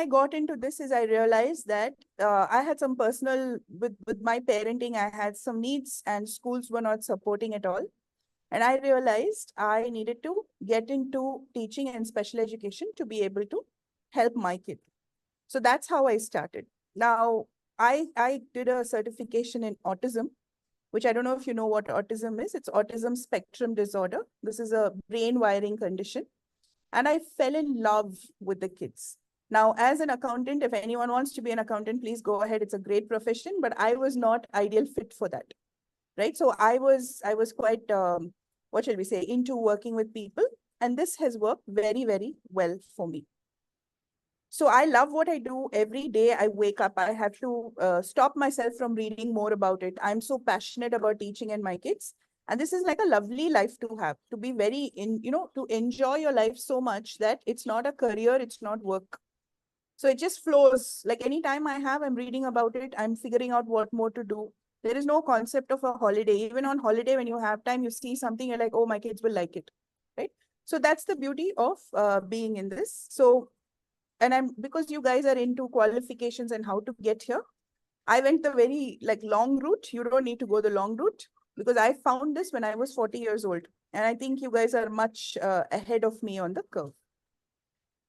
I got into this is I realized that I had some personal, with my parenting, I had some needs and schools were not supporting at all. And I realized I needed to get into teaching and special education to be able to help my kid. So that's how I started. Now, I did a certification in autism, which I don't know if you know what autism is. It's autism spectrum disorder. This is a brain wiring condition. And I fell in love with the kids. Now, as an accountant, if anyone wants to be an accountant, please go ahead. It's a great profession, but I was not ideal fit for that, right? So I was quite, what shall we say, into working with people. And this has worked very, very well for me. So I love what I do. Every day I wake up, I have to stop myself from reading more about it. I'm so passionate about teaching and my kids. And this is like a lovely life to have, to be very to enjoy your life so much that it's not a career, it's not work. So it just flows. Like anytime I have, I'm reading about it. I'm figuring out what more to do. There is no concept of a holiday. Even on holiday, when you have time, you see something, you're like, oh, my kids will like it, right? So that's the beauty of being in this. So, and because you guys are into qualifications and how to get here, I went the very long route. You don't need to go the long route because I found this when I was 40 years old. And I think you guys are much ahead of me on the curve.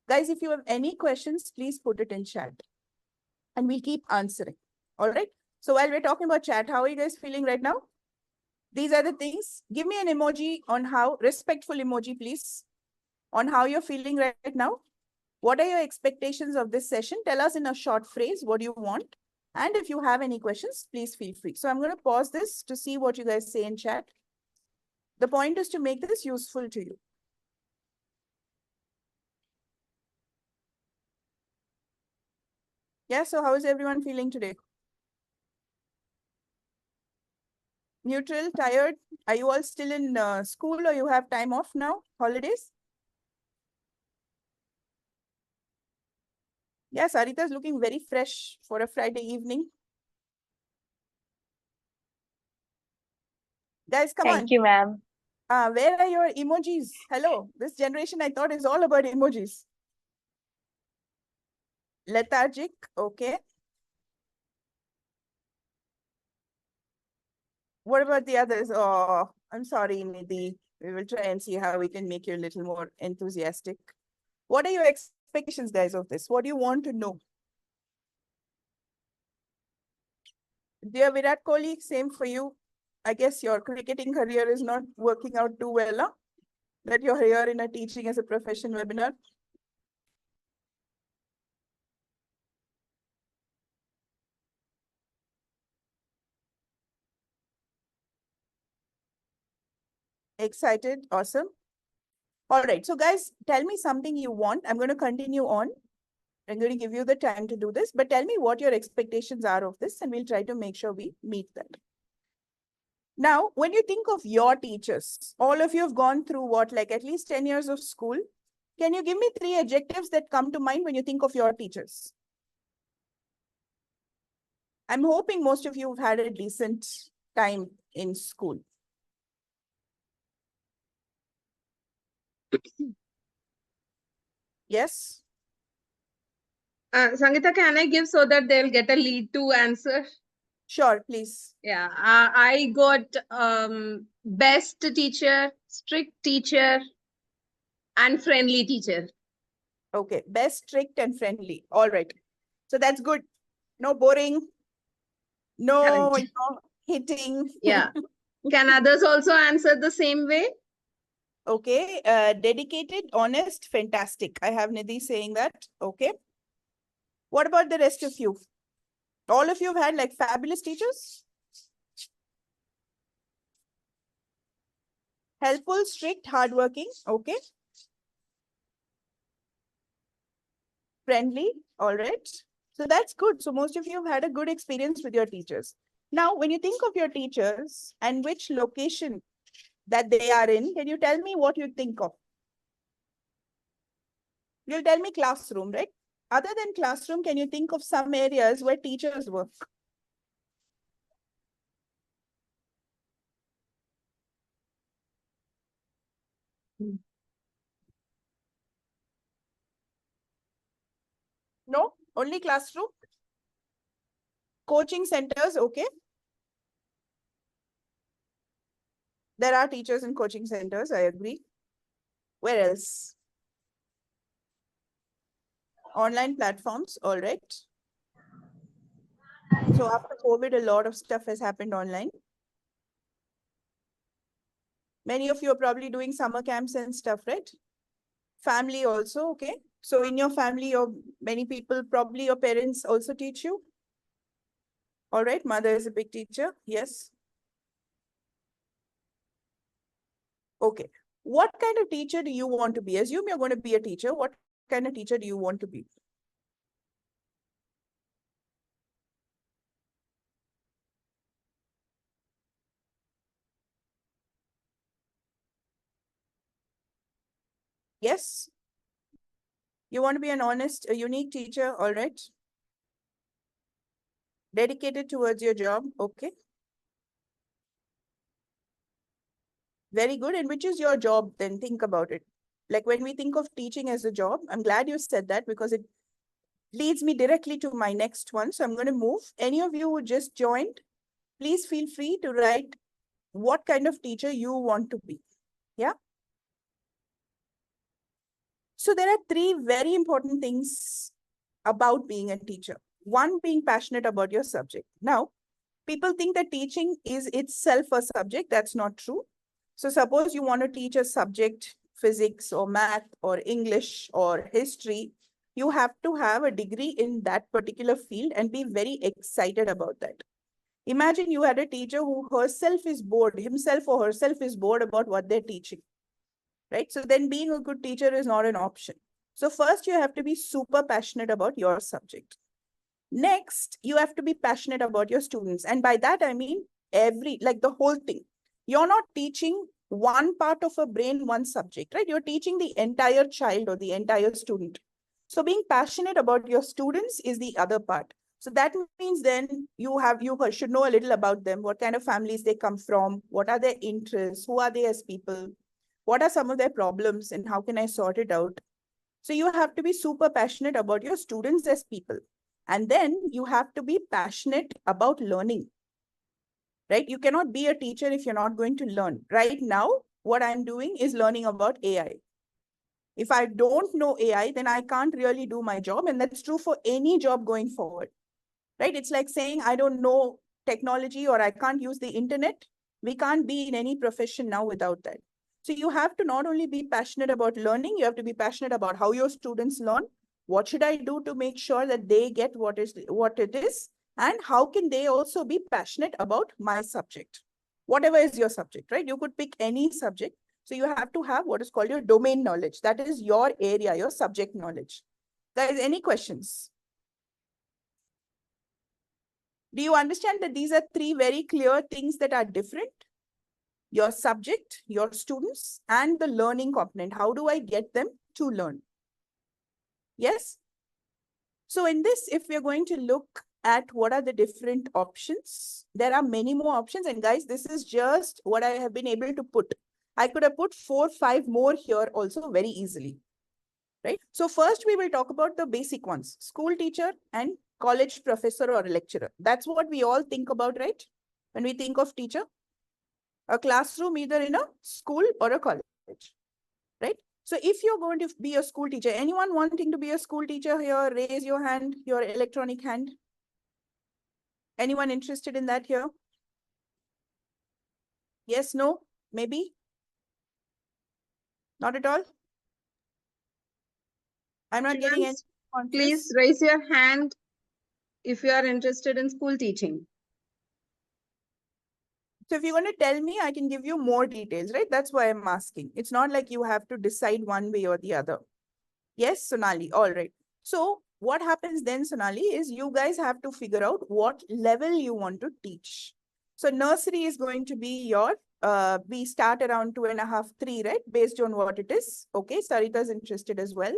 Guys, if you have any questions, please put it in chat and we'll keep answering. All right. So while we're talking about chat, how are you guys feeling right now? These are the things. Give me an emoji on how, respectful emoji, please, on how you're feeling right now. What are your expectations of this session? Tell us in a short phrase what you want. And if you have any questions, please feel free. So I'm going to pause this to see what you guys say in chat. The point is to make this useful to you. Yeah, so how is everyone feeling today? Neutral, tired? Are you all still in school or you have time off now? Holidays? Yeah, Sarita is looking very fresh for a Friday evening. Guys, come on. Thank you, ma'am. Where are your emojis? Hello. This generation I thought is all about emojis. Lethargic. Okay. What about the others? Oh, I'm sorry, Nidhi. We will try and see how we can make you a little more enthusiastic. What are your expectations, guys, of this? What do you want to know? Dear Virat Kohli, same for you. I guess your cricketing career is not working out too well, huh? That you're here in a teaching as a profession webinar. Excited? Awesome. All right. So guys, tell me something you want. I'm going to continue on. I'm going to give you the time to do this, but tell me what your expectations are of this and we'll try to make sure we meet that. Now, when you think of your teachers, all of you have gone through what, like at least 10 years of school. Can you give me 3 adjectives that come to mind when you think of your teachers? I'm hoping most of you have had a decent time in school. Yes? Sangita, can I give so that they'll get a lead to answer? Sure, please. Yeah, I got best teacher, strict teacher, and friendly teacher. Okay, best, strict, and friendly. All right. So that's good. No boring. No, hitting. Yeah. Can others also answer the same way? Okay. Dedicated, honest, fantastic. I have Nidhi saying that. Okay. What about the rest of you? All of you have had like fabulous teachers? Helpful, strict, hardworking. Okay. Friendly. All right. So that's good. So most of you have had a good experience with your teachers. Now, when you think of your teachers and which location that they are in, can you tell me what you think of? You'll tell me classroom, right? Other than classroom, can you think of some areas where teachers work? No, only classroom. Coaching centers, okay. There are teachers in coaching centers, I agree. Where else? Online platforms, all right. So after COVID, a lot of stuff has happened online. Many of you are probably doing summer camps and stuff, right? Family also, okay. So in your family, many people, probably your parents also teach you. All right, mother is a big teacher, yes. Okay. What kind of teacher do you want to be? Assume you're going to be a teacher. What kind of teacher do you want to be? Yes. You want to be an honest, a unique teacher, all right. Dedicated towards your job, okay. Very good. And which is your job then? Think about it. Like when we think of teaching as a job, I'm glad you said that because it leads me directly to my next one. So I'm going to move. Any of you who just joined, please feel free to write what kind of teacher you want to be. Yeah. So there are three very important things about being a teacher. One, being passionate about your subject. Now, people think that teaching is itself a subject. That's not true. So suppose you want to teach a subject, physics or math or English or history, you have to have a degree in that particular field and be very excited about that. Imagine you had a teacher who herself is bored, himself or herself is bored about what they're teaching, right? So then being a good teacher is not an option. So first you have to be super passionate about your subject. Next, you have to be passionate about your students. And by that, I mean like the whole thing. You're not teaching one part of a brain, one subject, right? You're teaching the entire child or the entire student. So being passionate about your students is the other part. So that means then you should know a little about them, what kind of families they come from, what are their interests, who are they as people, what are some of their problems, and how can I sort it out? So you have to be super passionate about your students as people. And then you have to be passionate about learning, right? You cannot be a teacher if you're not going to learn. Right now, what I'm doing is learning about AI. If I don't know AI, then I can't really do my job. And that's true for any job going forward, right? It's like saying, I don't know technology or I can't use the internet. We can't be in any profession now without that. So you have to not only be passionate about learning, you have to be passionate about how your students learn. What should I do to make sure that they get what it is? And how can they also be passionate about my subject? Whatever is your subject, right? You could pick any subject. So you have to have what is called your domain knowledge. That is your area, your subject knowledge. Guys, any questions? Do you understand that these are three very clear things that are different? Your subject, your students, and the learning component. How do I get them to learn? Yes? So in this, if we're going to look at what are the different options, there are many more options. And guys, this is just what I have been able to put. I could have put 4, 5 more here also very easily, right? So first we will talk about the basic ones, school teacher and college professor or lecturer. That's what we all think about, right? When we think of teacher, a classroom either in a school or a college, right? So if you're going to be a school teacher, anyone wanting to be a school teacher here, raise your hand, your electronic hand. Anyone interested in that here? Yes, no, maybe? Not at all? I'm not getting any Students, please raise your hand if you are interested in school teaching. So if you're going to tell me, I can give you more details, right? That's why I'm asking. It's not like you have to decide one way or the other. Yes, Sonali. All right. So what happens then, Sonali, is you guys have to figure out what level you want to teach. So nursery is going to be your, we start around 2.5, 3, right? Based on what it is. Okay, Sarita is interested as well.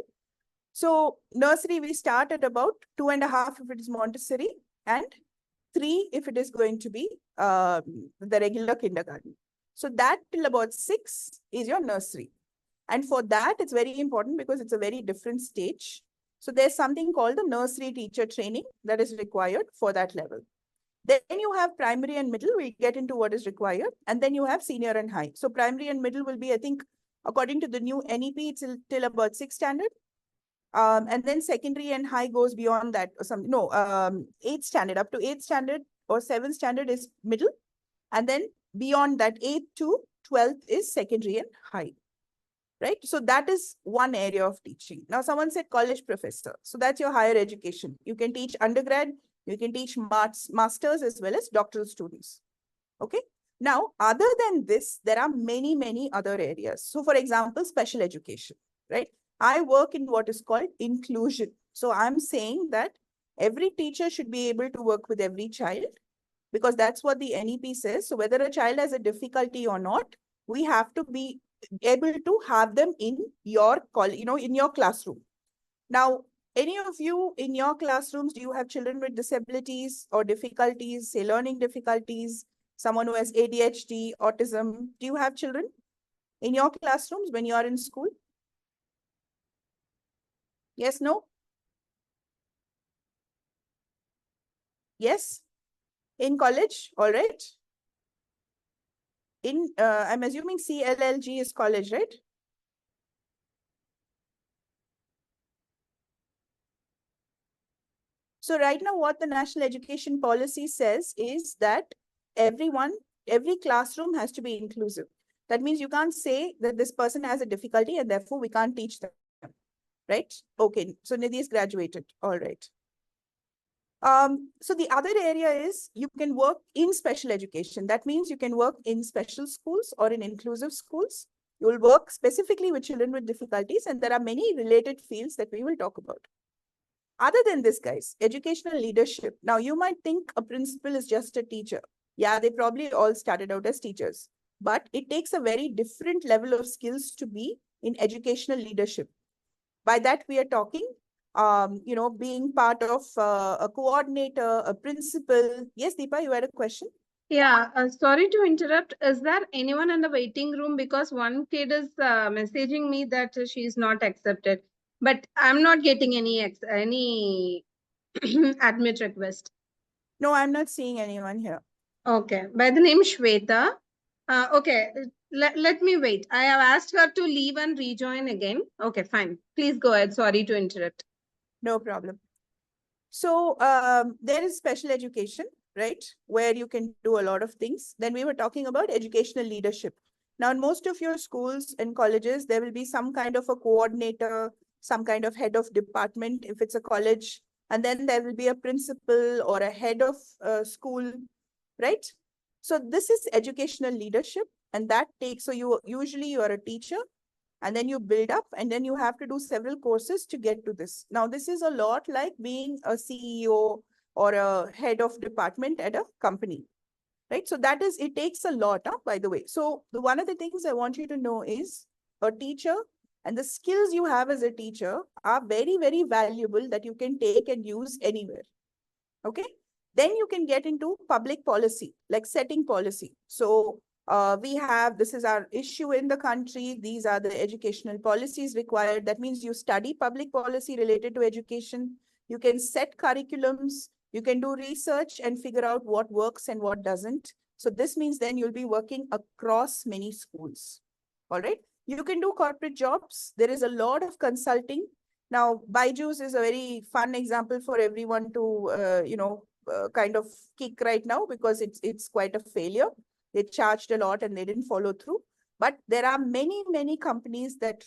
So nursery, we start at about 2.5 if it is Montessori and 3 if it is going to be the regular kindergarten. So that till about 6 is your nursery. And for that, it's very important because it's a very different stage. So there's something called the nursery teacher training that is required for that level. Then you have primary and middle. We'll get into what is required. And then you have senior and high. So primary and middle will be, I think, according to the new NEP, it's till about 6th standard. And then secondary and high goes beyond that. Or some, no, 8th standard. Up to 8th standard or 7th standard is middle. And then beyond that, 8th to 12th is secondary and high. Right? So that is one area of teaching. Now, someone said college professor. So that's your higher education. You can teach undergrad, you can teach masters as well as doctoral students. Okay. Now, other than this, there are many, many other areas. So for example, special education, right? I work in what is called inclusion. So I'm saying that every teacher should be able to work with every child because that's what the NEP says. So whether a child has a difficulty or not, we have to be able to have them in your in your classroom. Now, any of you in your classrooms, do you have children with disabilities or difficulties, say learning difficulties, someone who has ADHD, autism? Do you have children in your classrooms when you are in school? Yes, no? Yes? In college? All right. I'm assuming CLLG is college, right? So right now, what the National Education Policy says is that every classroom has to be inclusive. That means you can't say that this person has a difficulty and therefore we can't teach them, right? Okay, so Nidhi is graduated, all right. So the other area is you can work in special education. That means you can work in special schools or in inclusive schools. You will work specifically with children with difficulties, and there are many related fields that we will talk about. Other than this, guys, educational leadership. Now, you might think a principal is just a teacher. Yeah, they probably all started out as teachers, but it takes a very different level of skills to be in educational leadership. By that, we are talking, being part of a coordinator, a principal. Yes, Deepa, you had a question? Yeah, sorry to interrupt. Is there anyone in the waiting room? Because one kid is messaging me that she is not accepted, but I'm not getting any admit request. No, I'm not seeing anyone here. Okay, by the name Shweta. Okay, let me wait. I have asked her to leave and rejoin again. Okay, fine. Please go ahead. Sorry to interrupt. No problem. So there is special education, right, where you can do a lot of things. Then we were talking about educational leadership. Now, in most of your schools and colleges, there will be some kind of a coordinator, some kind of head of department if it's a college, and then there will be a principal or a head of school, right? So this is educational leadership, and that takes, so you are a teacher, and then you build up, and then you have to do several courses to get to this. Now, this is a lot like being a CEO or a head of department at a company, right? So that is, it takes a lot, by the way. So one of the things I want you to know is a teacher and the skills you have as a teacher are very, very valuable that you can take and use anywhere. Okay. Then you can get into public policy, like setting policy. So this is our issue in the country. These are the educational policies required. That means you study public policy related to education. You can set curriculums. You can do research and figure out what works and what doesn't. So this means then you'll be working across many schools. All right. You can do corporate jobs. There is a lot of consulting. Now, Byju's is a very fun example for everyone to, kind of kick right now because it's quite a failure. They charged a lot and they didn't follow through. But there are many, many companies that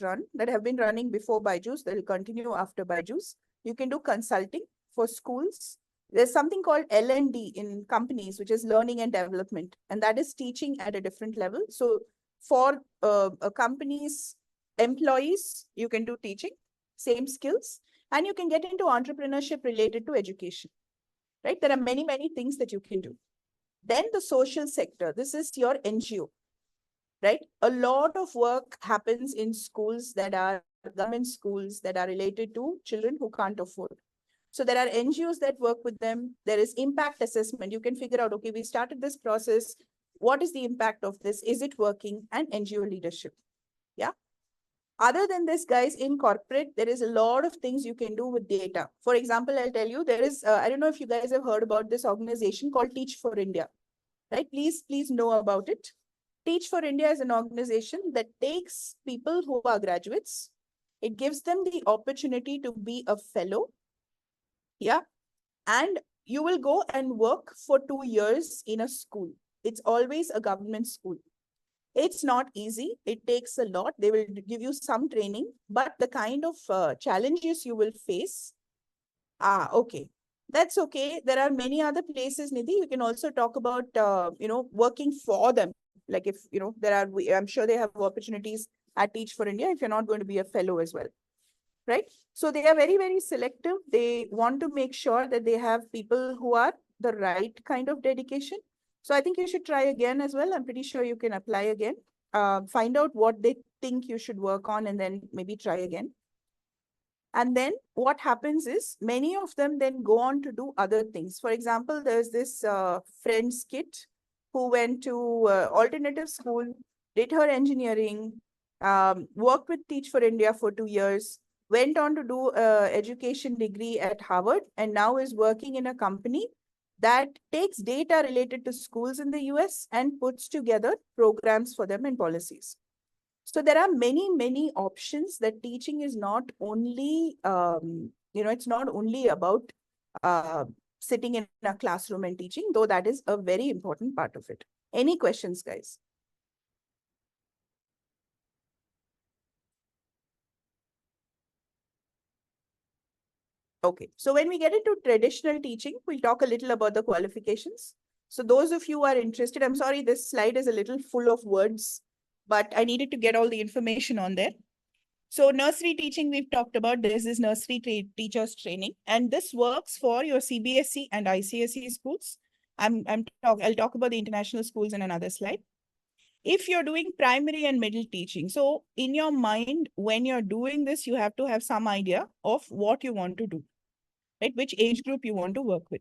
have been running before Byju's. That will continue after Byju's. You can do consulting for schools. There's something called L&D in companies, which is learning and development. And that is teaching at a different level. So for a company's employees, you can do teaching, same skills, and you can get into entrepreneurship related to education, right? There are many, many things that you can do. Then the social sector, this is your NGO, right? A lot of work happens in schools that are government schools that are related to children who can't afford. So there are NGOs that work with them. There is impact assessment. You can figure out, okay, we started this process. What is the impact of this? Is it working? And NGO leadership. Yeah. Other than this, guys, in corporate, there is a lot of things you can do with data. For example, I'll tell you, there is, I don't know if you guys have heard about this organization called Teach for India, right? Please know about it. Teach for India is an organization that takes people who are graduates. It gives them the opportunity to be a fellow. Yeah. And you will go and work for 2 years in a school. It's always a government school. It's not easy. It takes a lot. They will give you some training, but the kind of challenges you will face, okay. That's okay. There are many other places, Nidhi. You can also talk about, working for them. Like if, I'm sure they have opportunities at Teach for India if you're not going to be a fellow as well, right? So they are very, very selective. They want to make sure that they have people who are the right kind of dedication. So I think you should try again as well. I'm pretty sure you can apply again. Find out what they think you should work on and then maybe try again. And then what happens is many of them then go on to do other things. For example, there's this friend's kid who went to alternative school, did her engineering, worked with Teach for India for 2 years, went on to do education degree at Harvard, and now is working in a company that takes data related to schools in the US and puts together programs for them and policies. So there are many, many options that teaching is not only, it's not only about uh, sitting in a classroom and teaching, though that is a very important part of it. Any questions, guys? Okay, so when we get into traditional teaching, we'll talk a little about the qualifications. So those of you who are interested, I'm sorry, this slide is a little full of words, but I needed to get all the information on there. So nursery teaching, we've talked about, this is nursery teachers training, and this works for your CBSE and ICSE schools. I'll talk about the international schools in another slide. If you're doing primary and middle teaching, so in your mind, when you're doing this, you have to have some idea of what you want to do, right? Which age group you want to work with.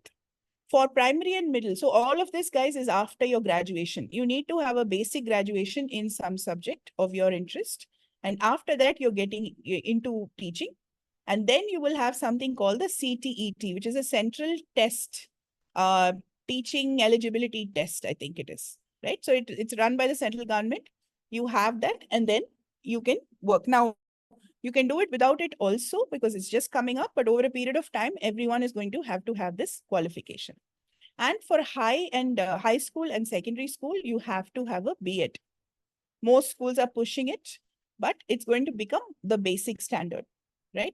For primary and middle, so all of this, guys, is after your graduation. You need to have a basic graduation in some subject of your interest. And after that, you're getting into teaching. And then you will have something called the CTET, which is a central test, teaching eligibility test, I think it is, right? So it's run by the central government. You have that, and then you can work. Now, you can do it without it also because it's just coming up, but over a period of time, everyone is going to have this qualification. And for high school and secondary school, you have to have a B.Ed. Most schools are pushing it, but it's going to become the basic standard, right?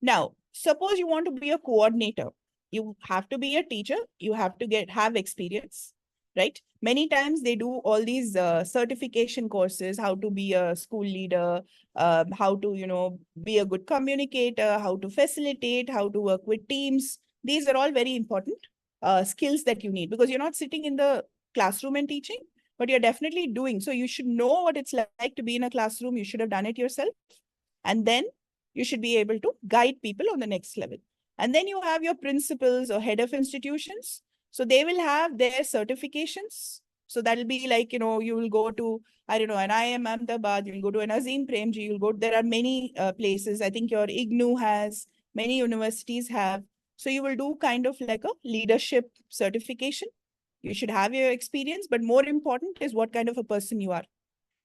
Now, suppose you want to be a coordinator. You have to be a teacher. You have to have experience, right? Many times they do all these certification courses, how to be a school leader, how to, be a good communicator, how to facilitate, how to work with teams. These are all very important skills that you need because you're not sitting in the classroom and teaching, but you're definitely doing. So you should know what it's like to be in a classroom. You should have done it yourself. And then you should be able to guide people on the next level. And then you have your principals or head of institutions. So they will have their certifications. So that'll be like, you will go to, I don't know, an IIM Ahmedabad, you'll go to an Azim Premji, you'll go, there are many places. I think your IGNU has, many universities have. So you will do kind of like a leadership certification. You should have your experience, but more important is what kind of a person you are.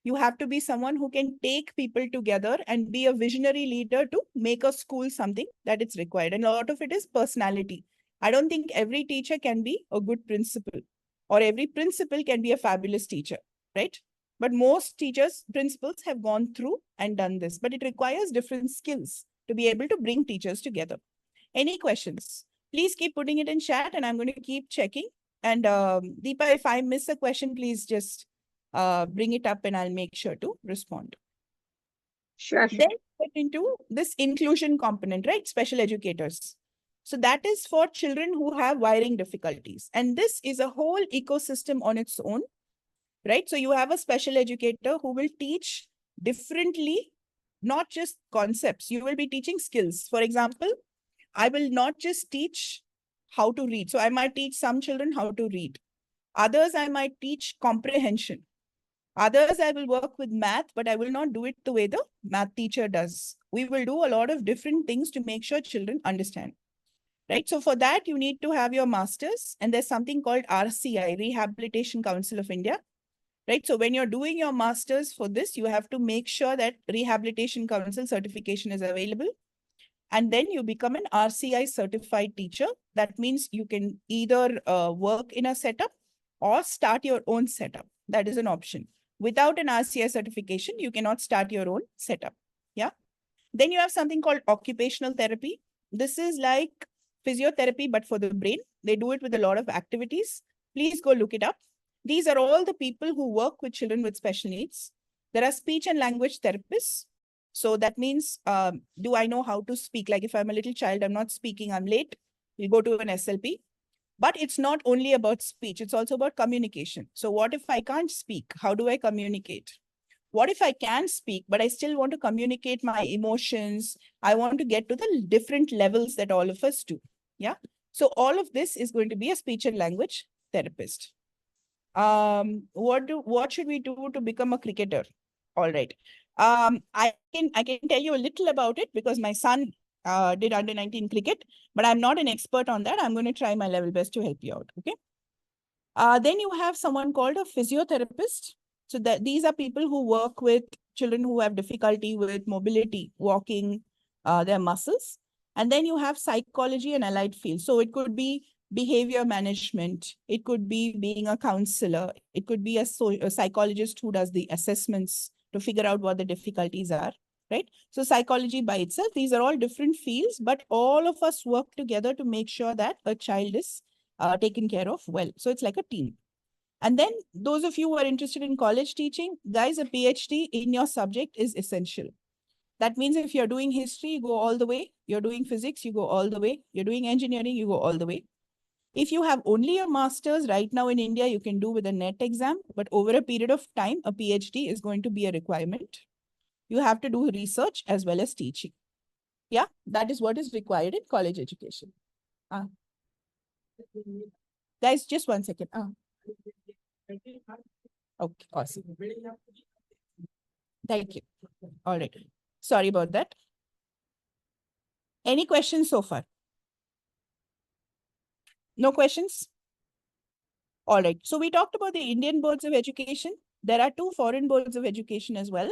You have to be someone who can take people together and be a visionary leader to make a school something that it's required. And a lot of it is personality. I don't think every teacher can be a good principal or every principal can be a fabulous teacher, right? But most teachers, principals have gone through and done this, but it requires different skills to be able to bring teachers together. Any questions? Please keep putting it in chat and I'm going to keep checking. And Deepa, if I miss a question, please just bring it up and I'll make sure to respond. Sure. Then get into this inclusion component, right? Special educators. So that is for children who have wiring difficulties. And this is a whole ecosystem on its own, right? So you have a special educator who will teach differently, not just concepts. You will be teaching skills. For example, I will not just teach how to read. So I might teach some children how to read. Others, I might teach comprehension. Others, I will work with math, but I will not do it the way the math teacher does. We will do a lot of different things to make sure children understand. Right. So for that, you need to have your master's, and there's something called RCI, Rehabilitation Council of India. Right. So when you're doing your master's for this, you have to make sure that Rehabilitation Council certification is available. And then you become an RCI certified teacher. That means you can either work in a setup or start your own setup. That is an option. Without an RCI certification, you cannot start your own setup. Yeah. Then you have something called occupational therapy. This is like physiotherapy, but for the brain. They do it with a lot of activities. Please go look it up. These are all the people who work with children with special needs. There are speech and language therapists. So that means, do I know how to speak? Like if I'm a little child, I'm not speaking, I'm late, we go to an SLP. But it's not only about speech, it's also about communication. So what if I can't speak? How do I communicate? What if I can speak, but I still want to communicate my emotions? I want to get to the different levels that all of us do. Yeah. So all of this is going to be a speech and language therapist. What should we do to become a cricketer? All right. I can tell you a little about it because my son did under 19 cricket, but I'm not an expert on that. I'm going to try my level best to help you out. Okay. Then you have someone called a physiotherapist. So that these are people who work with children who have difficulty with mobility, walking, their muscles. And then you have psychology and allied fields. So it could be behavior management. It could be being a counselor. It could be a psychologist who does the assessments to figure out what the difficulties are, right? So psychology by itself, these are all different fields, but all of us work together to make sure that a child is taken care of well. So it's like a team. And then those of you who are interested in college teaching, guys, a PhD in your subject is essential. That means if you're doing history, you go all the way. You're doing physics, you go all the way. You're doing engineering, you go all the way. If you have only a master's right now in India, you can do with a NET exam, but over a period of time, a PhD is going to be a requirement. You have to do research as well as teaching. Yeah, that is what is required in college education. Guys, just 1 second. Okay, awesome. Thank you. All right. Sorry about that. Any questions so far? No questions? All right. So we talked about the Indian boards of education. There are 2 foreign boards of education as well.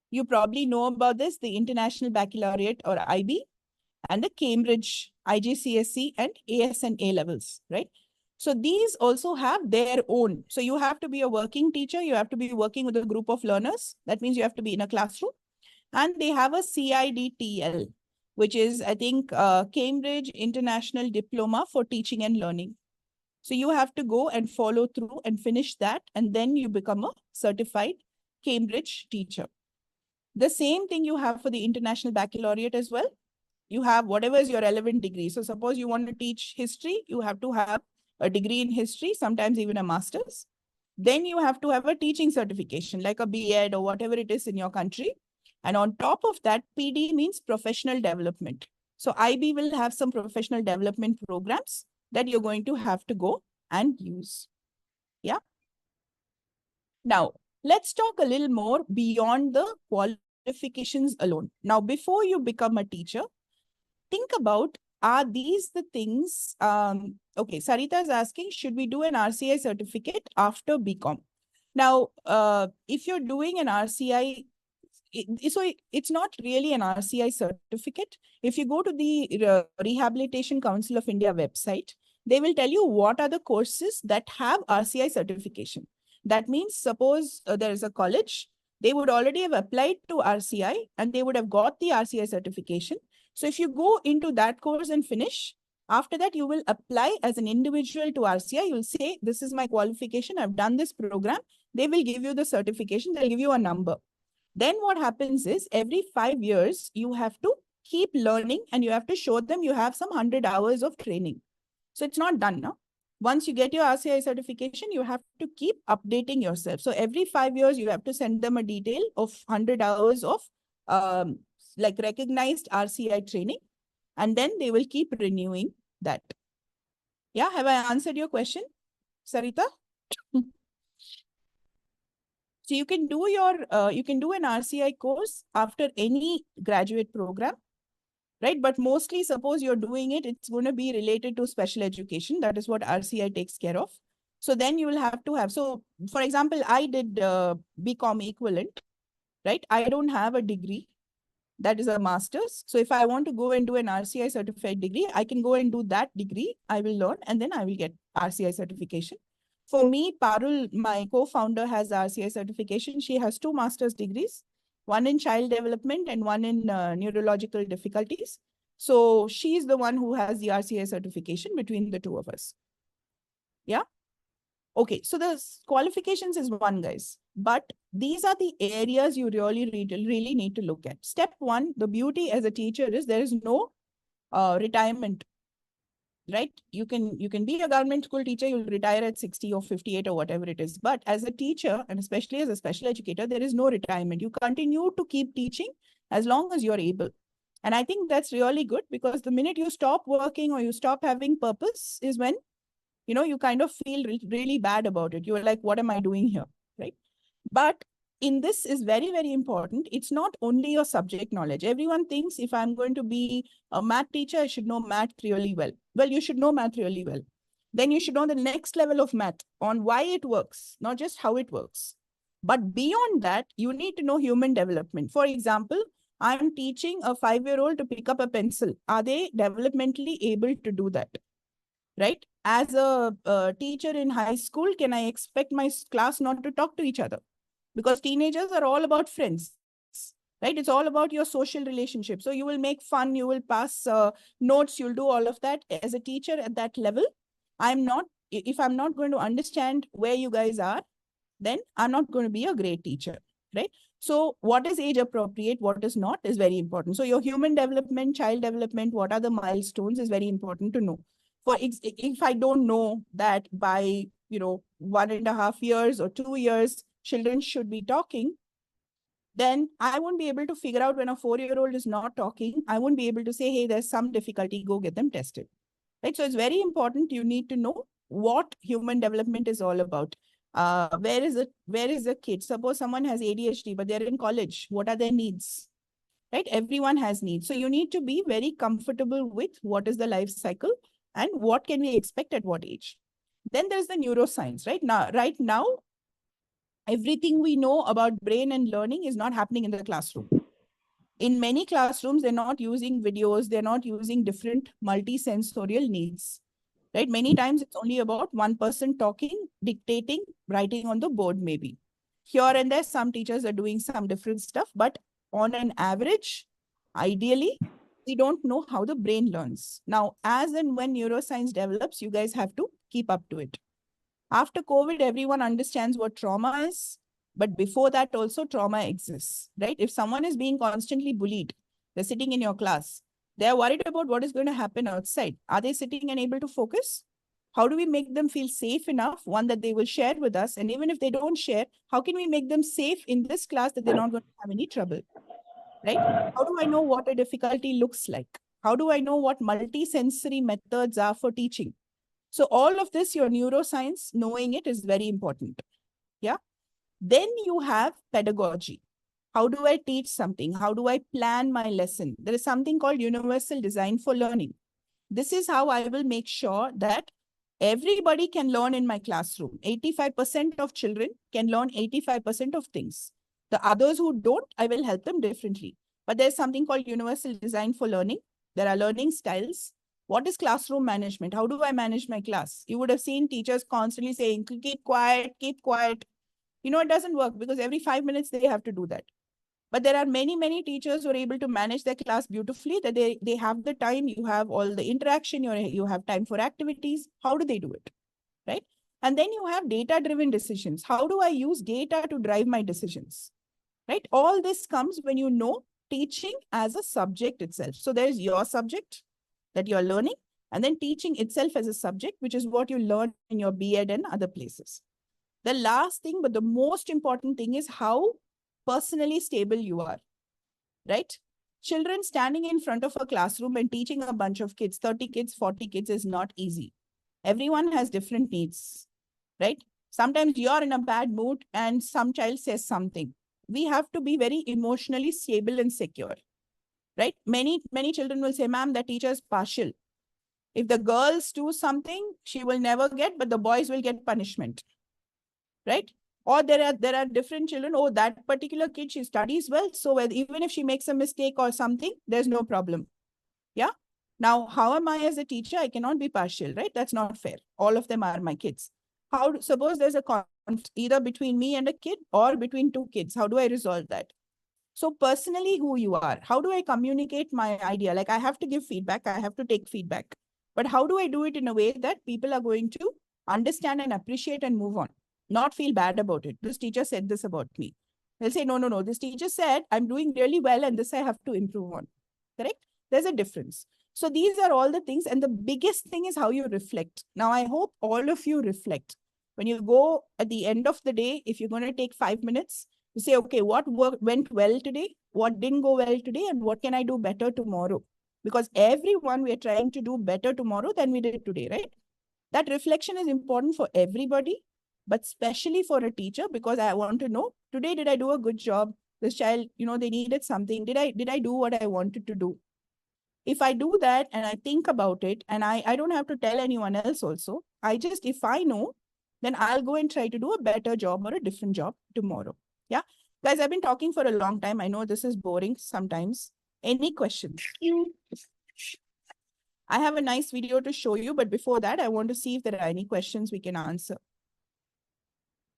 You probably know about this, the International Baccalaureate or IB and the Cambridge IGCSE and AS&A levels, right? So these also have their own. So you have to be a working teacher. You have to be working with a group of learners. That means you have to be in a classroom. And they have a CIDTL, which is, I think, Cambridge International Diploma for Teaching and Learning. So you have to go and follow through and finish that, and then you become a certified Cambridge teacher. The same thing you have for the International Baccalaureate as well. You have whatever is your relevant degree. So suppose you want to teach history, you have to have a degree in history, sometimes even a master's. Then you have to have a teaching certification, like a B.Ed or whatever it is in your country. And on top of that, PD means professional development. So IB will have some professional development programs that you're going to have to go and use. Yeah. Now, let's talk a little more beyond the qualifications alone. Now, before you become a teacher, think about, are these the things? Okay, Sarita is asking, should we do an RCI certificate after BCom? Now, if you're doing an RCI, so it's not really an RCI certificate. If you go to the Rehabilitation Council of India website, they will tell you what are the courses that have RCI certification. That means suppose there is a college, they would already have applied to RCI and they would have got the RCI certification. So if you go into that course and finish, after that, you will apply as an individual to RCI. You'll say, this is my qualification. I've done this program. They will give you the certification. They'll give you a number. Then what happens is every 5 years, you have to keep learning and you have to show them you have some 100 hours of training. So it's not done now. Once you get your RCI certification, you have to keep updating yourself. So every 5 years, you have to send them a detail of 100 hours of like recognized RCI training. And then they will keep renewing that. Yeah, have I answered your question, Sarita? So So you can do you can do an RCI course after any graduate program, right? But mostly, suppose you're doing it, it's going to be related to special education. That is what RCI takes care of. So then you will have to have, so for example, I did BCom equivalent, right? I don't have a degree that is a master's. So if I want to go and do an RCI certified degree, I can go and do that degree. I will learn and then I will get RCI certification. For me, Parul, my co-founder, has RCI certification. She has 2 master's degrees, one in child development and one in neurological difficulties. So she's the one who has the RCI certification between the 2 of us. Yeah. Okay, so the qualifications is one, guys, but these are the areas you really need to look at. Step 1, the beauty as a teacher is there is no retirement, right? You can be a government school teacher, you'll retire at 60 or 58 or whatever it is. But as a teacher, and especially as a special educator, there is no retirement. You continue to keep teaching as long as you're able. And I think that's really good, because the minute you stop working or you stop having purpose is when you kind of feel really bad about it. You're like, what am I doing here? Right. But in this is very, very important. It's not only your subject knowledge. Everyone thinks if I'm going to be a math teacher, I should know math really well. Well, you should know math really well. Then you should know the next level of math on why it works, not just how it works. But beyond that, you need to know human development. For example, I'm teaching a 5-year-old to pick up a pencil. Are they developmentally able to do that? Right? As a teacher in high school, can I expect my class not to talk to each other? Because teenagers are all about friends, right? It's all about your social relationship. So you will make fun, you will pass notes, you'll do all of that. As a teacher at that level, if I'm not going to understand where you guys are, then I'm not going to be a great teacher, right? So what is age appropriate, what is not, is very important. So your human development, child development, what are the milestones is very important to know. For if I don't know that by 1.5 years or 2 years, children should be talking, then I won't be able to figure out when a 4-year-old is not talking. I won't be able to say, hey, there's some difficulty, go get them tested. Right. So it's very important. You need to know what human development is all about. Where is a kid? Suppose someone has ADHD, but they're in college. What are their needs? Right? Everyone has needs. So you need to be very comfortable with what is the life cycle and what can we expect at what age. Then there's the neuroscience, right? Now, everything we know about brain and learning is not happening in the classroom. In many classrooms, they're not using videos, they're not using different multi-sensorial needs, right? Many times it's only about one person talking, dictating, writing on the board maybe. Here and there, some teachers are doing some different stuff, but on an average, ideally, we don't know how the brain learns. Now, as and when neuroscience develops, you guys have to keep up to it. After COVID, everyone understands what trauma is. But before that, also trauma exists, right? If someone is being constantly bullied, they're sitting in your class, they're worried about what is going to happen outside. Are they sitting and able to focus? How do we make them feel safe enough? One, that they will share with us. And even if they don't share, how can we make them safe in this class that they're not going to have any trouble, right? How do I know what a difficulty looks like? How do I know what multi-sensory methods are for teaching? So all of this, your neuroscience, knowing it is very important. Yeah. Then you have pedagogy. How do I teach something? How do I plan my lesson? There is something called universal design for learning. This is how I will make sure that everybody can learn in my classroom. 85% of children can learn 85% of things. The others who don't, I will help them differently. But there's something called universal design for learning. There are learning styles. What is classroom management? How do I manage my class? You would have seen teachers constantly saying, keep quiet, keep quiet. It doesn't work because every 5 minutes they have to do that. But there are many, many teachers who are able to manage their class beautifully, that they have the time, you have all the interaction, you have time for activities. How do they do it? Right? And then you have data-driven decisions. How do I use data to drive my decisions? Right? All this comes when you know teaching as a subject itself. So there's your subject that you're learning, and then teaching itself as a subject, which is what you learn in your B.Ed and other places. The last thing, but the most important thing, is how personally stable you are, right? Children standing in front of a classroom and teaching a bunch of kids, 30 kids, 40 kids, is not easy. Everyone has different needs, right? Sometimes you're in a bad mood and some child says something. We have to be very emotionally stable and secure, right? Many children will say, ma'am, the teacher is partial. If the girls do something, she will never get, but the boys will get punishment, right? Or there are different children. Oh, that particular kid, she studies well. So even if she makes a mistake or something, there's no problem. Yeah. Now, how am I as a teacher? I cannot be partial, right? That's not fair. All of them are my kids. Suppose there's a conflict either between me and a kid or between two kids. How do I resolve that? So personally, who you are, how do I communicate my idea? Like I have to give feedback, I have to take feedback. But how do I do it in a way that people are going to understand and appreciate and move on, not feel bad about it? This teacher said this about me. They'll say, no, no, no. This teacher said, I'm doing really well and this I have to improve on. Correct? There's a difference. So these are all the things. And the biggest thing is how you reflect. Now, I hope all of you reflect. When you go at the end of the day, if you're going to take 5 minutes, you say, okay, what went well today? What didn't go well today? And what can I do better tomorrow? Because everyone, we are trying to do better tomorrow than we did today, right? That reflection is important for everybody, but especially for a teacher, because I want to know, today, did I do a good job? This child, they needed something. Did I do what I wanted to do? If I do that and I think about it, and I don't have to tell anyone else also, if I know, then I'll go and try to do a better job or a different job tomorrow. Yeah. Guys, I've been talking for a long time. I know this is boring sometimes. Any questions? I have a nice video to show you, but before that, I want to see if there are any questions we can answer.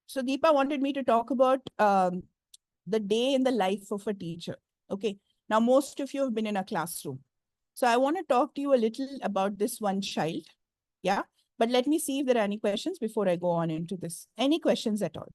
So Deepa wanted me to talk about the day in the life of a teacher. Okay. Now, most of you have been in a classroom. So I want to talk to you a little about this one child. Yeah. But let me see if there are any questions before I go on into this. Any questions at all?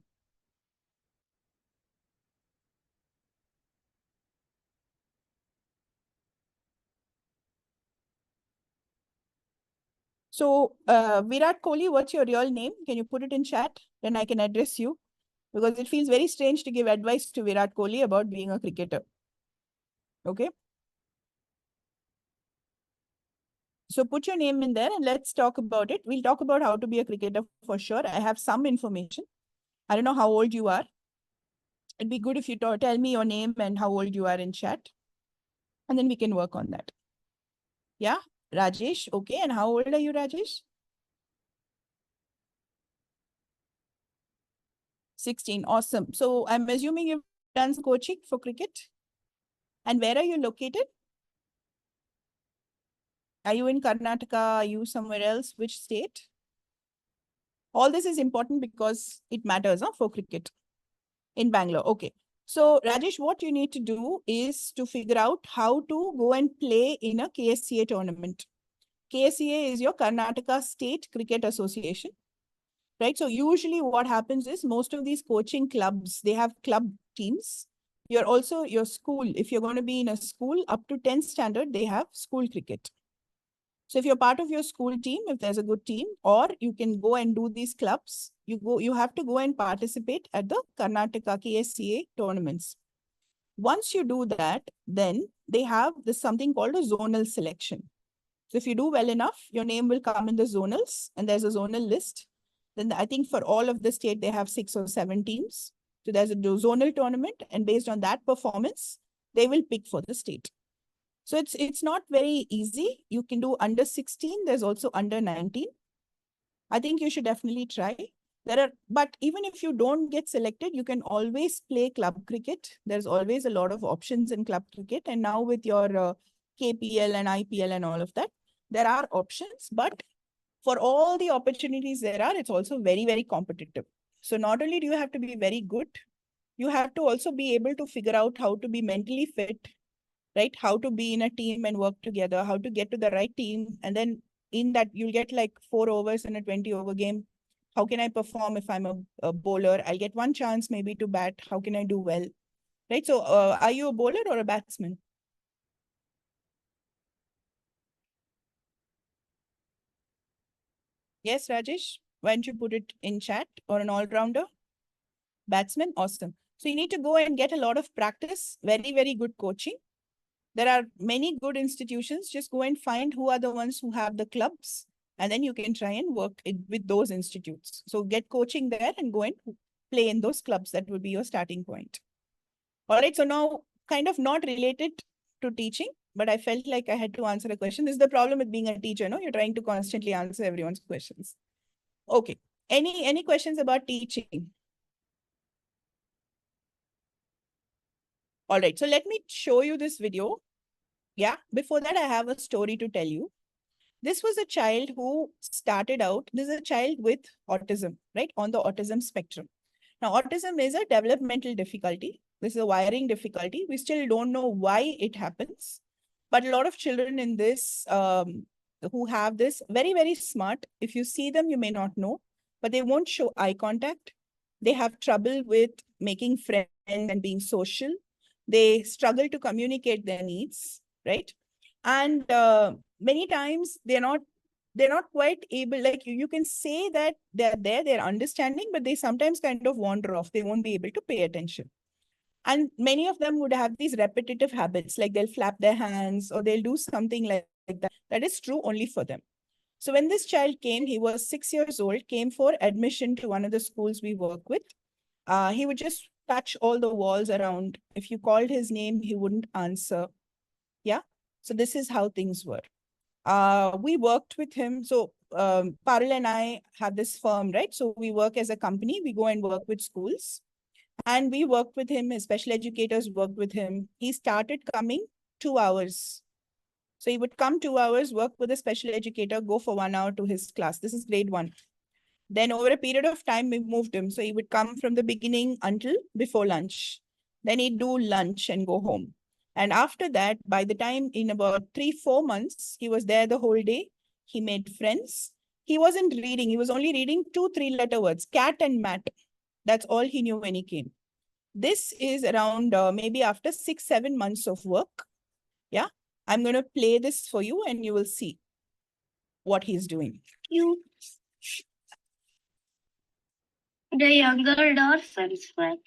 So Virat Kohli, what's your real name? Can you put it in chat? Then I can address you. Because it feels very strange to give advice to Virat Kohli about being a cricketer. Okay. So put your name in there and let's talk about it. We'll talk about how to be a cricketer for sure. I have some information. I don't know how old you are. It'd be good if you tell me your name and how old you are in chat. And then we can work on that. Yeah, Rajesh. Okay. And how old are you, Rajesh? 16. Awesome. So I'm assuming you've done some coaching for cricket. And where are you located? Are you in Karnataka? Are you somewhere else? Which state? All this is important because it matters for cricket in Bangalore. Okay. So Rajesh, what you need to do is to figure out how to go and play in a KSCA tournament. KSCA is your Karnataka State Cricket Association, right? So usually what happens is most of these coaching clubs, they have club teams. Your school, if you're going to be in a school up to 10th standard, they have school cricket. So if you're part of your school team, if there's a good team, or you can go and do these clubs, you have to go and participate at the Karnataka KSCA tournaments. Once you do that, then they have this something called a zonal selection. So if you do well enough, your name will come in the zonals, and there's a zonal list. Then I think for all of the state, they have 6 or 7 teams. So there's a zonal tournament, and based on that performance, they will pick for the state. So it's not very easy. You can do under 16. There's also under 19. I think you should definitely try. But even if you don't get selected, you can always play club cricket. There's always a lot of options in club cricket. And now with your KPL and IPL and all of that, there are options. But for all the opportunities there are, it's also very, very competitive. So not only do you have to be very good, you have to also be able to figure out how to be mentally fit, right? How to be in a team and work together, how to get to the right team. And then in that, you'll get like 4 overs in a 20-over game. How can I perform if I'm a bowler? I'll get one chance maybe to bat. How can I do well? Right? So are you a bowler or a batsman? Yes, Rajesh? Why don't you put it in chat? Or an all-rounder? Batsman? Awesome. So you need to go and get a lot of practice, very, very good coaching. There are many good institutions. Just go and find who are the ones who have the clubs And then you can try and work with those institutes. So get coaching there and go and play in those clubs. That would be your starting point. All right. So now, kind of not related to teaching, but I felt like I had to answer a question. This is the problem with being a teacher, no? You're trying to constantly answer everyone's questions. Okay. Any questions about teaching? All right. So let me show you this video. Yeah. Before that, I have a story to tell you. This was a child who started out, this is a child with autism, right? On the autism spectrum. Now, autism is a developmental difficulty. This is a wiring difficulty. We still don't know why it happens. But a lot of children in this who have this, very, very smart. If you see them, you may not know, but they won't show eye contact. They have trouble with making friends and being social. They struggle to communicate their needs, right? And many times they're not quite able, like you can say that they're understanding, but they sometimes kind of wander off. They won't be able to pay attention. And many of them would have these repetitive habits, like they'll flap their hands or they'll do something like that. That is true only for them. So when this child came, he was 6 years old, came for admission to one of the schools we work with. He would just touch all the walls around. If you called his name, he wouldn't answer. Yeah. So this is how things were. We worked with him. So Parul and I have this firm, right? So we work as a company. We go and work with schools. And we worked with him. His special educators worked with him. He started coming 2 hours. So he would come 2 hours, work with a special educator, go for 1 hour to his class. This is grade 1. Then over a period of time, we moved him. So he would come from the beginning until before lunch. Then he'd do lunch and go home. And after that, by the time in about 3-4 months, he was there the whole day. He made friends. He wasn't reading. He was only reading 2 3-letter words, cat and mat. That's all he knew when he came. This is around maybe after 6-7 months of work. Yeah. I'm going to play this for you and you will see what he's doing. The younger dolphins swam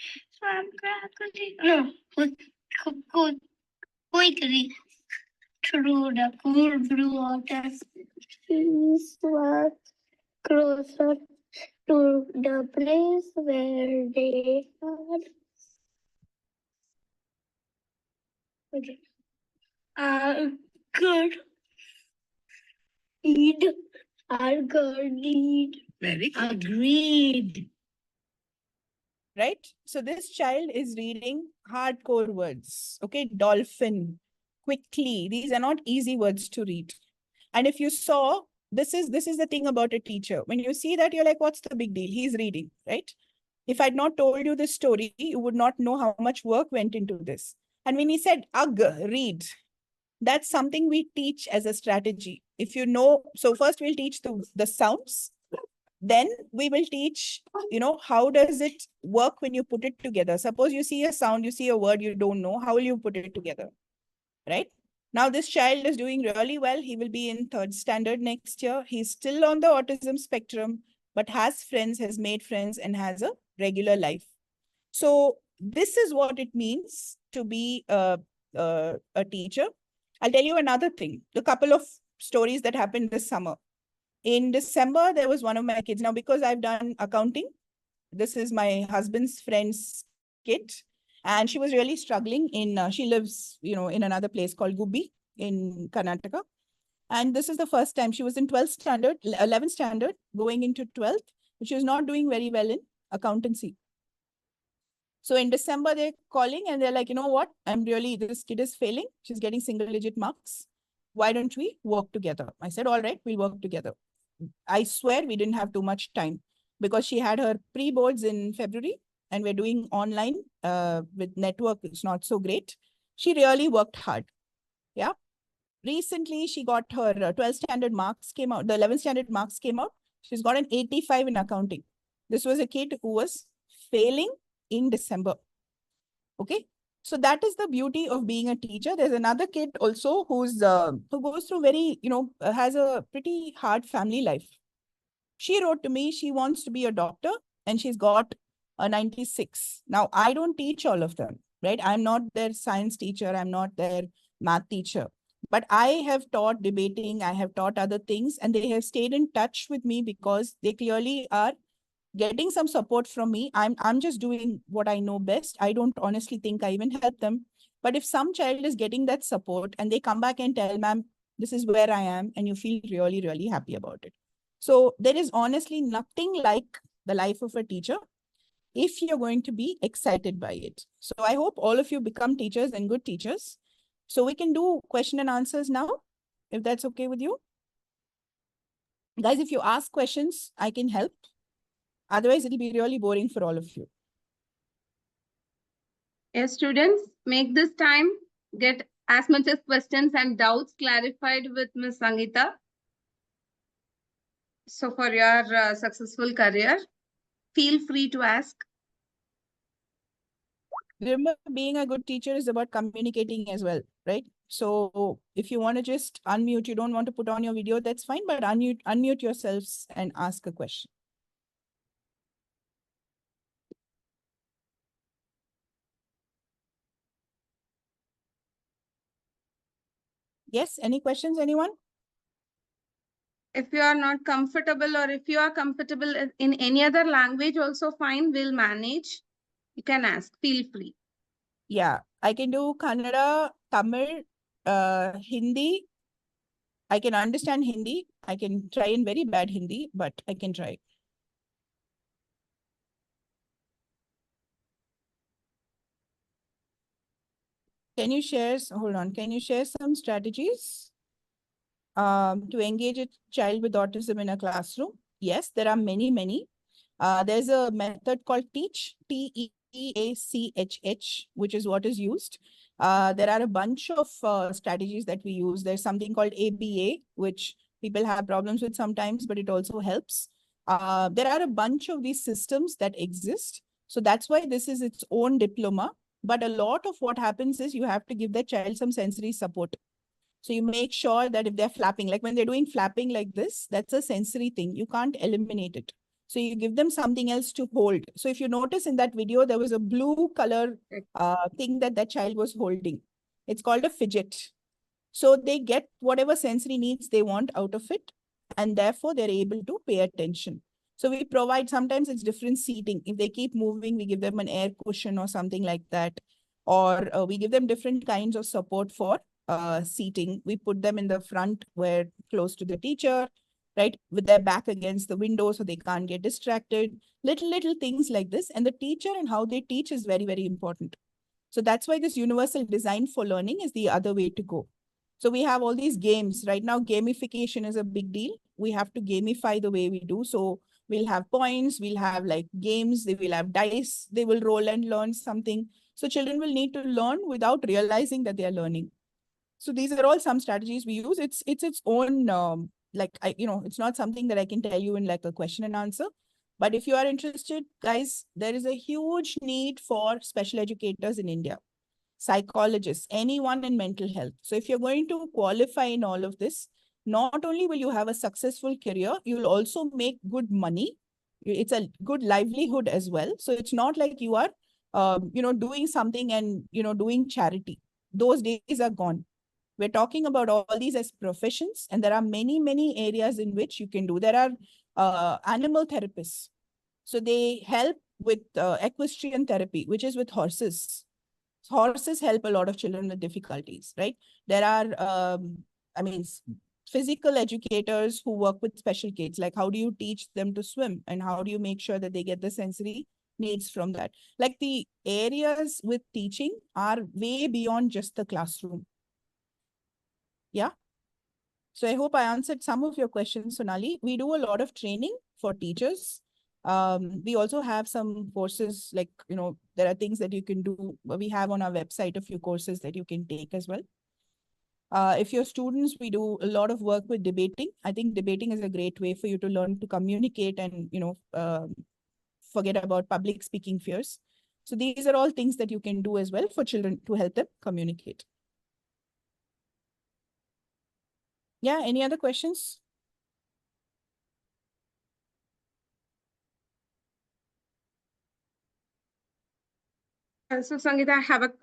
quickly through the cool blue water. These were closer to the place where they had good agreed. Very good. Agreed. Right? So this child is reading hardcore words. Okay, dolphin, quickly. These are not easy words to read. And if you saw, this is the thing about a teacher. When you see that, you're like, what's the big deal? He's reading, right? If I'd not told you this story, you would not know how much work went into this. And when he said, read, that's something we teach as a strategy. If you know, so first we'll teach the sounds. Then we will teach, how does it work when you put it together? Suppose you see a sound, you see a word you don't know, how will you put it together, right? Now this child is doing really well. He will be in 3rd standard next year. He's still on the autism spectrum, but has friends, has made friends, and has a regular life. So this is what it means to be a teacher. I'll tell you another thing, a couple of stories that happened this summer. In December, there was one of my kids. Now, because I've done accounting, this is my husband's friend's kid. And she was really struggling she lives, in another place called Gubbi in Karnataka. And this is the first time she was in 12th standard, 11th standard, going into 12th. But she was not doing very well in accountancy. So in December, they're calling and they're like, you know what? This kid is failing. She's getting single-digit marks. Why don't we work together? I said, all right, we'll work together. I swear we didn't have too much time because she had her pre-boards in February and we're doing online with network. It's not so great. She really worked hard. Yeah. Recently, she got her 12th standard marks came out. The 11th standard marks came out. She's got an 85 in accounting. This was a kid who was failing in December. Okay. So that is the beauty of being a teacher. There's another kid also who goes through has a pretty hard family life. She wrote to me, she wants to be a doctor and she's got a 96. Now, I don't teach all of them, right? I'm not their science teacher. I'm not their math teacher. But I have taught debating, I have taught other things, and they have stayed in touch with me because they clearly are getting some support from me. I'm just doing what I know best. I don't honestly think I even help them. But if some child is getting that support and they come back and tell, ma'am, this is where I am, and you feel really, really happy about it. So there is honestly nothing like the life of a teacher if you're going to be excited by it. So I hope all of you become teachers and good teachers. So we can do question and answers now, if that's okay with you. Guys, if you ask questions, I can help. Otherwise, it'll be really boring for all of you. Yes, students, make this time, get as much as questions and doubts clarified with Ms. Sangita. So for your successful career, feel free to ask. Remember, being a good teacher is about communicating as well, right? So if you want to just unmute, you don't want to put on your video, that's fine, but unmute yourselves and ask a question. Yes, any questions, anyone? If you are not comfortable, or if you are comfortable in any other language also fine, we'll manage. You can ask, feel free. Yeah, I can do Kannada, Tamil, Hindi. I can understand Hindi. I can try in very bad Hindi, but I can try. Can you share, hold on, can you share some strategies to engage a child with autism in a classroom? Yes, there are many. There's a method called TEACH, TEACHH, which is what is used. There are a bunch of strategies that we use. There's something called ABA, which people have problems with sometimes, but it also helps. There are a bunch of these systems that exist. So that's why this is its own diploma. But a lot of what happens is you have to give the child some sensory support. So you make sure that if they're flapping, like when they're doing flapping like this, that's a sensory thing. You can't eliminate it. So you give them something else to hold. So if you notice in that video, there was a blue color thing that that child was holding. It's called a fidget. So they get whatever sensory needs they want out of it, and therefore they're able to pay attention. So we provide, sometimes it's different seating. If they keep moving, we give them an air cushion or something like that. Or we give them different kinds of support for seating. We put them in the front where close to the teacher, right? With their back against the window so they can't get distracted. Little things like this. And the teacher and how they teach is very, very important. So that's why this universal design for learning is the other way to go. So we have all these games. Right now, gamification is a big deal. We have to gamify the way we do. So we'll have points, we'll have like games, they will have dice, they will roll and learn something. So children will need to learn without realizing that they are learning. So these are all some strategies we use. It's its own it's not something that I can tell you in like a question and answer. But if you are interested, guys, there is a huge need for special educators in India, psychologists, anyone in mental health. So if you're going to qualify in all of this, not only will you have a successful career, you will also make good money. It's a good livelihood as well. So it's not like you are, doing something and, doing charity. Those days are gone. We're talking about all these as professions, and there are many areas in which you can do. There are animal therapists. So they help with equestrian therapy, which is with horses. Horses help a lot of children with difficulties, right? There are, physical educators who work with special kids. Like, how do you teach them to swim? And how do you make sure that they get the sensory needs from that? Like, the areas with teaching are way beyond just the classroom. Yeah. So I hope I answered some of your questions, Sonali. We do a lot of training for teachers. We also have some courses, like, there are things that you can do. We have on our website a few courses that you can take as well. If you're students, we do a lot of work with debating. I think debating is a great way for you to learn to communicate and, forget about public speaking fears. So these are all things that you can do as well for children to help them communicate. Yeah, any other questions? So Sangita,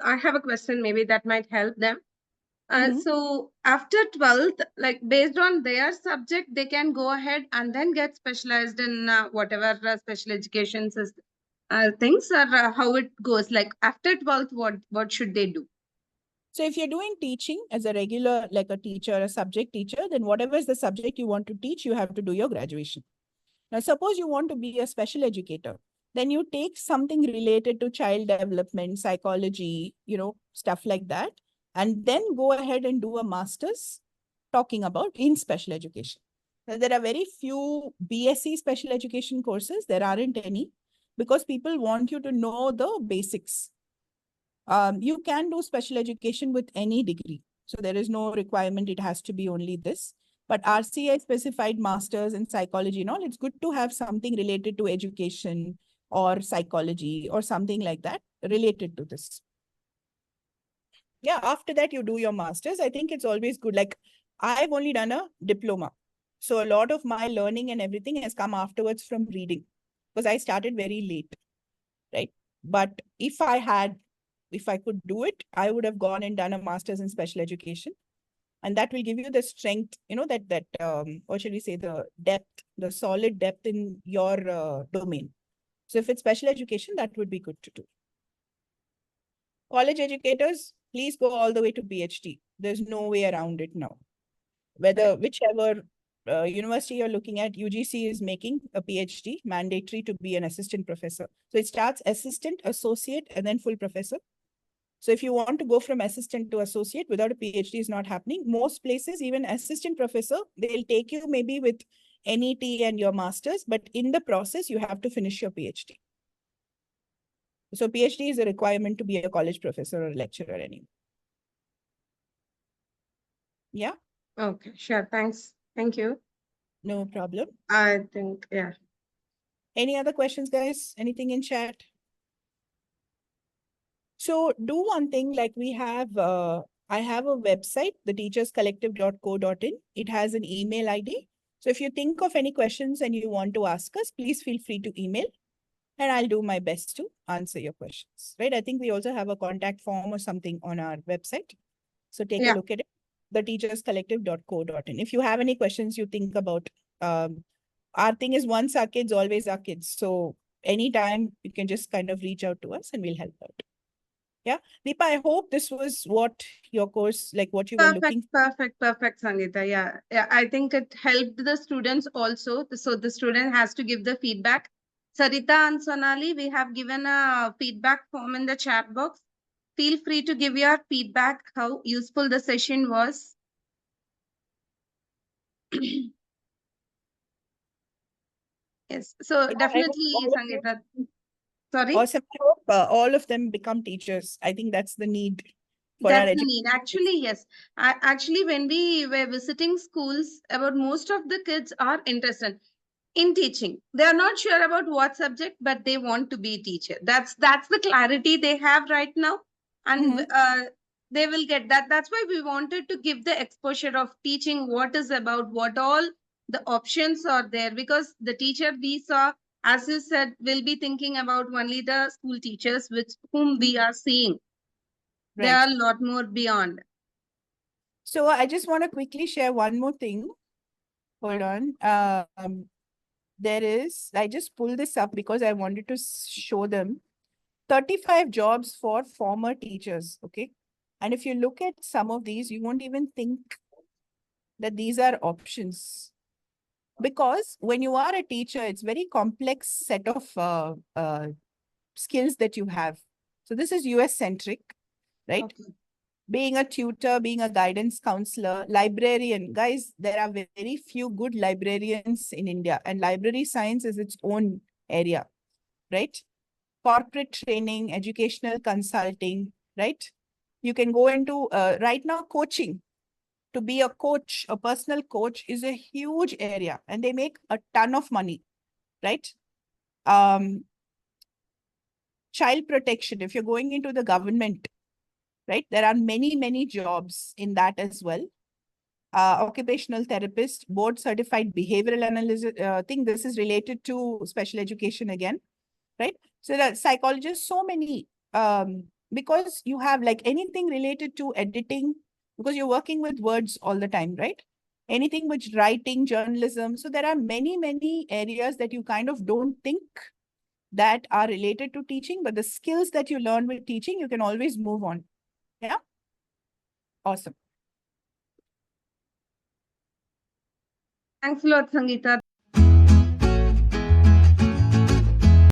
I have a question maybe that might help them. Mhm. So after 12th, like based on their subject, they can go ahead and then get specialized in whatever special education things, or how it goes. Like after 12th, what should they do? So if you're doing teaching as a regular, like a teacher, a subject teacher, then whatever is the subject you want to teach, you have to do your graduation. Now, suppose you want to be a special educator, then you take something related to child development, psychology, stuff like that, and then go ahead and do a master's talking about in special education. Now, there are very few BSc special education courses. There aren't any because people want you to know the basics. You can do special education with any degree. So there is no requirement, it has to be only this. But RCI specified masters in psychology and all, it's good to have something related to education or psychology or something like that related to this. Yeah, after that you do your masters. I think it's always good. Like I've only done a diploma. So a lot of my learning and everything has come afterwards from reading because I started very late, right? But if I could do it, I would have gone and done a master's in special education. And that will give you the strength, what should we say, the depth, the solid depth in your domain. So if it's special education, that would be good to do. College educators, please go all the way to PhD. There's no way around it now. Whichever university you're looking at, UGC is making a PhD mandatory to be an assistant professor. So it starts assistant, associate, and then full professor. So if you want to go from assistant to associate without a PhD is not happening. Most places, even assistant professor, they'll take you maybe with NET and your master's, but in the process, you have to finish your PhD. So PhD is a requirement to be a college professor or lecturer anyway. Yeah. Okay, sure. Thanks. Thank you. No problem. I think, yeah. Any other questions, guys? Anything in chat? So do one thing, like I have a website, theteacherscollective.co.in. It has an email ID. So if you think of any questions and you want to ask us, please feel free to email and I'll do my best to answer your questions, right? I think we also have a contact form or something on our website. So take a look at it, theteacherscollective.co.in. If you have any questions you think about, our thing is once our kids, always our kids. So anytime you can just kind of reach out to us and we'll help out. Yeah. Deepa, I hope this was what your course, like what you were looking for. Perfect, Sangita. Yeah, I think it helped the students also. So the student has to give the feedback. Sarita and Sonali, we have given a feedback form in the chat box. Feel free to give your feedback, how useful the session was. Yes, so definitely, Sangita. Sorry? Awesome. I hope all of them become teachers. I think that's the need for our That's the education. need. Actually, yes. Actually, when we were visiting schools, about most of the kids are interested in teaching. They are not sure about what subject, but they want to be a teacher. That's the clarity they have right now, and they will get that. That's why we wanted to give the exposure of teaching, what is about, what all the options are there, because the teacher we saw, as you said, will be thinking about only the school teachers which whom we are seeing. There Right. are a lot more beyond. So I just want to quickly share one more thing. Hold on. I just pulled this up because I wanted to show them 35 jobs for former teachers. Okay. And if you look at some of these, you won't even think that these are options. Because when you are a teacher, it's very complex set of skills that you have. So this is US centric, right? Okay. Being a tutor, being a guidance counselor, librarian. Guys, there are very few good librarians in India, and library science is its own area, right? Corporate training, educational consulting, right? You can go into, right now, coaching. To be a coach, a personal coach is a huge area, and they make a ton of money, right? Child protection, if you're going into the government, right? There are many jobs in that as well. Occupational therapist, board certified behavioral analyst. I think this is related to special education again, right? So that psychologists, so many, because you have like anything related to editing, because you're working with words all the time, right? Anything which writing, journalism. So there are many, many areas that you kind of don't think that are related to teaching, but the skills that you learn with teaching, you can always move on. Yeah. Awesome. Thanks a lot, Sangita.